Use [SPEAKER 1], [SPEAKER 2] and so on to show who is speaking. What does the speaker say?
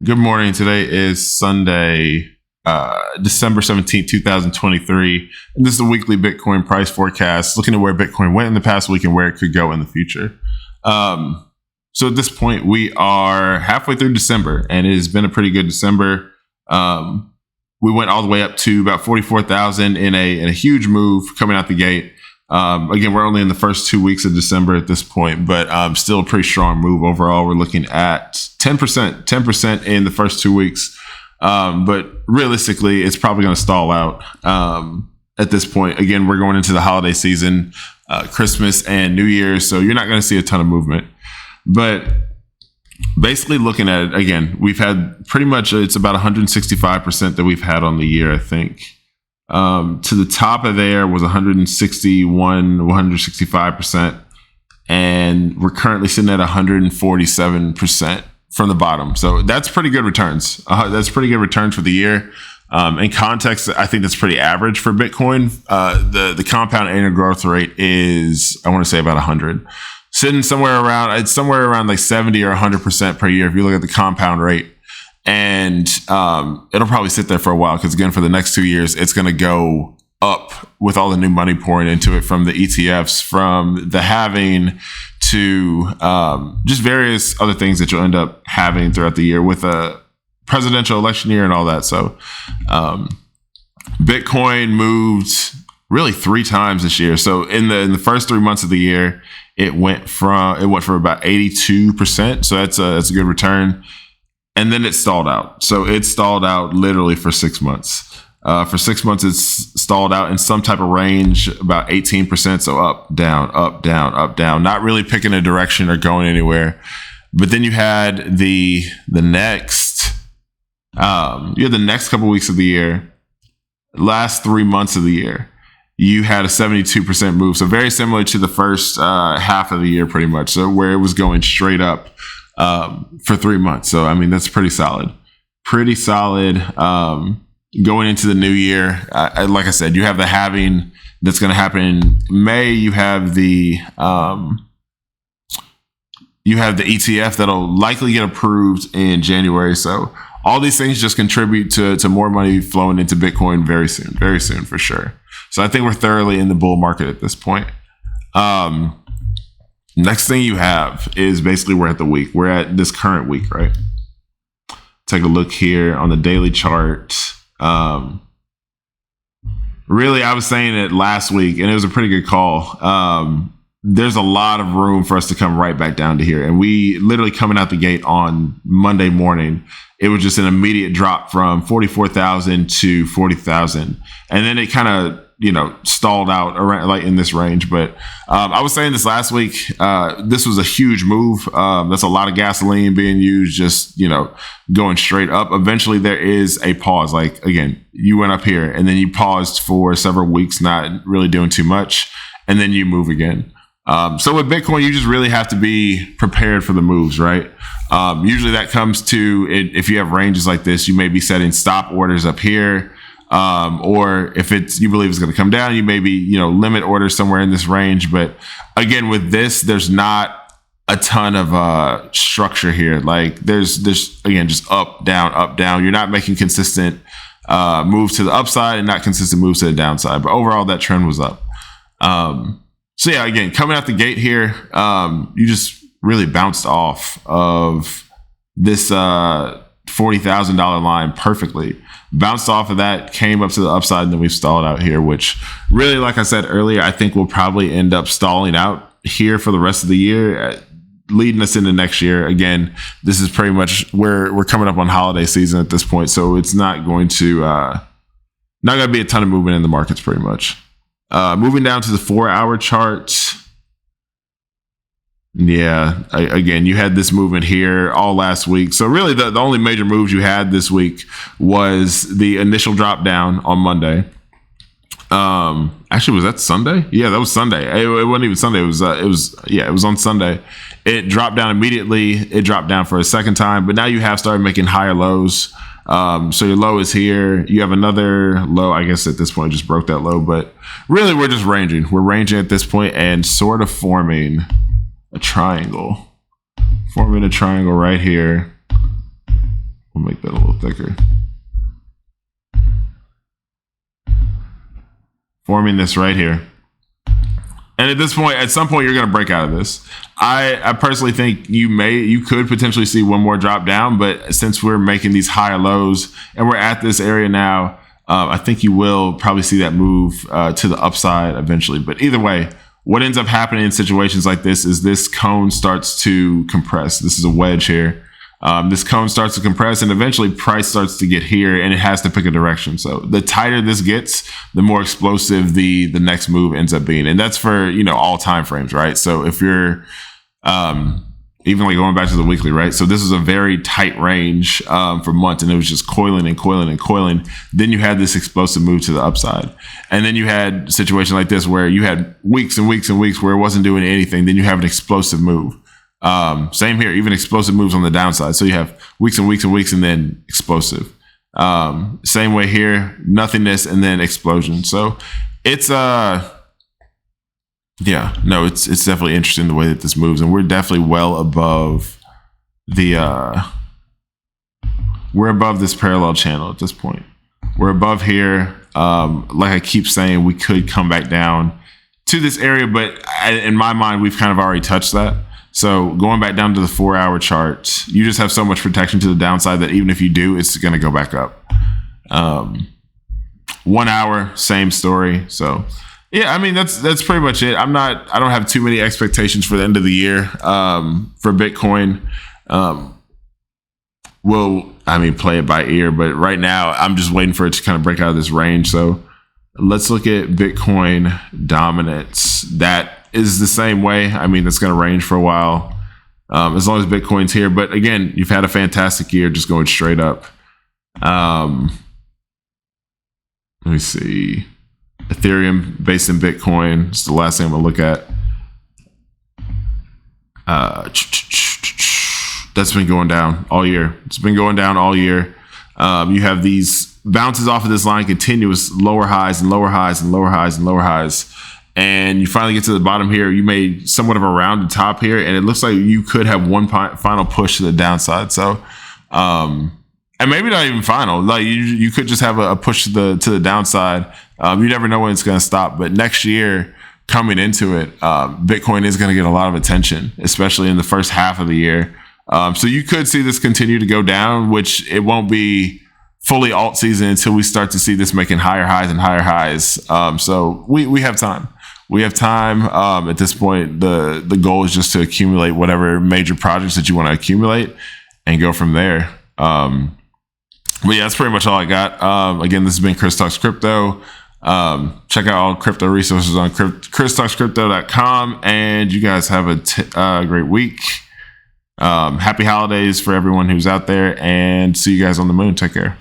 [SPEAKER 1] Good morning. Today is Sunday, December 17th, 2023. And this is the weekly Bitcoin price forecast, looking at where Bitcoin went in the past week and where it could go in the future. So at this point, we are halfway through December, and it has been a pretty good December. We went all the way up to about 44,000 in a huge move coming out the gate. Again, we're only in the first 2 weeks of December at this point, but still a pretty strong move overall. We're looking at 10% in the first 2 weeks. But realistically, it's probably going to stall out at this point. Again, we're going into the holiday season, Christmas and New Year's, so you're not going to see a ton of movement. But basically looking at it, again, we've had pretty much, it's about 165% that we've had on the year, I think. To the top of there was 165%, and we're currently sitting at 147% from the bottom. So that's pretty good returns. That's pretty good returns for the year. In context, I think that's pretty average for Bitcoin. The compound annual growth rate is, I want to say, about 100, sitting somewhere around like 70 or 100% per year if you look at the compound rate. And it'll probably sit there for a while because, again, for the next 2 years, it's going to go up with all the new money pouring into it from the ETFs, from the halving to just various other things that you'll end up having throughout the year with a presidential election year and all that. So Bitcoin moved really 3 times this year. So in the first 3 months of the year, it went for about 82%. So that's a good return. And then it stalled out. So it stalled out literally for 6 months. For 6 months, it's stalled out in some type of range, about 18%. So up, down, up, down, up, down, not really picking a direction or going anywhere. But then you had the next couple weeks of the year, last 3 months of the year, you had a 72% move. So very similar to the first half of the year, pretty much. So where it was going straight up for 3 months. So, I mean, that's pretty solid. Going into the new year, like I said, you have the halving that's going to happen in May. You have the ETF that'll likely get approved in January. So all these things just contribute to more money flowing into Bitcoin very soon for sure. So I think we're thoroughly in the bull market at this point. Next thing you have is basically we're at the week. We're at this current week, right? Take a look here on the daily chart. Really, I was saying it last week, and it was a pretty good call. There's a lot of room for us to come right back down to here. And we literally coming out the gate on Monday morning, it was just an immediate drop from 44,000 to 40,000. And then it kind of, stalled out around like in this range. But I was saying this last week, this was a huge move. That's a lot of gasoline being used, just, going straight up. Eventually there is a pause. Like, again, you went up here and then you paused for several weeks, not really doing too much. And then you move again. So with Bitcoin, you just really have to be prepared for the moves, right? Usually that comes to it. If you have ranges like this, you may be setting stop orders up here. Or if you believe it's going to come down, you maybe, limit orders somewhere in this range. But again, with this, there's not a ton of structure here. Like there's again, just up, down. You're not making consistent moves to the upside and not consistent moves to the downside. But overall, that trend was up. So yeah, again, coming out the gate here, you just really bounced off of this $40,000 line perfectly. Bounced off of that, came up to the upside, and then we've stalled out here, which really, like I said earlier, I think we'll probably end up stalling out here for the rest of the year, leading us into next year. Again, this is pretty much where we're coming up on holiday season at this point, so it's not going to be a ton of movement in the markets pretty much. Moving down to the 4-hour chart. Yeah, again, you had this movement here all last week. So really the only major moves you had this week was the initial drop down on Monday. Actually, was that Sunday? Yeah, that was Sunday. It wasn't even Sunday. It was on Sunday. It dropped down immediately. It dropped down for a second time, but now you have started making higher lows. So your low is here. You have another low. I guess at this point, just broke that low, but really we're just ranging. We're ranging at this point and sort of forming a triangle right here. We'll make that a little thicker. Forming this right here. And at this point, at some point, you're going to break out of this. I personally think you could potentially see one more drop down, but since we're making these higher lows and we're at this area now, I think you will probably see that move to the upside eventually. But either way, what ends up happening in situations like this is this cone starts to compress. This is a wedge here. This cone starts to compress and eventually price starts to get here and it has to pick a direction. So the tighter this gets, the more explosive the next move ends up being. And that's for, all time frames, right? So if you're even like going back to the weekly, right? So this is a very tight range for months and it was just coiling and coiling and coiling. Then you had this explosive move to the upside. And then you had a situation like this where you had weeks and weeks and weeks where it wasn't doing anything. Then you have an explosive move. Same here, even explosive moves on the downside. So you have weeks and weeks and weeks and then explosive. Same way here, nothingness and then explosion. So it's it's definitely interesting the way that this moves, and we're definitely well above we're above this parallel channel at this point. We're above here. Like I keep saying, we could come back down to this area, but in my mind, we've kind of already touched that. So going back down to the 4-hour chart, you just have so much protection to the downside that even if you do, it's going to go back up. 1 hour, same story. So yeah, I mean, that's pretty much it. I don't have too many expectations for the end of the year for Bitcoin. We'll play it by ear, but right now I'm just waiting for it to kind of break out of this range. So let's look at Bitcoin dominance. That is the same way. I mean, that's going to range for a while as long as Bitcoin's here. But again, you've had a fantastic year just going straight up. Let me see. Ethereum based in Bitcoin. It's the last thing I'm going to look at. That's been going down all year. It's been going down all year. You have these bounces off of this line, continuous lower highs and lower highs and lower highs and lower highs. And you finally get to the bottom here. You made somewhat of a rounded top here, and it looks like you could have one final push to the downside. So, and maybe not even final. Like you could just have a push to the downside. You never know when it's going to stop. But next year, coming into it, Bitcoin is going to get a lot of attention, especially in the first half of the year. So you could see this continue to go down, which it won't be fully alt season until we start to see this making higher highs and higher highs. So we have time. We have time. At this point, the goal is just to accumulate whatever major projects that you want to accumulate and go from there. But yeah, that's pretty much all I got. Again, this has been Chris Talks Crypto. Check out all crypto resources on christalkscrypto.com, and you guys have a great week. Happy holidays for everyone who's out there, and see you guys on the moon. Take care.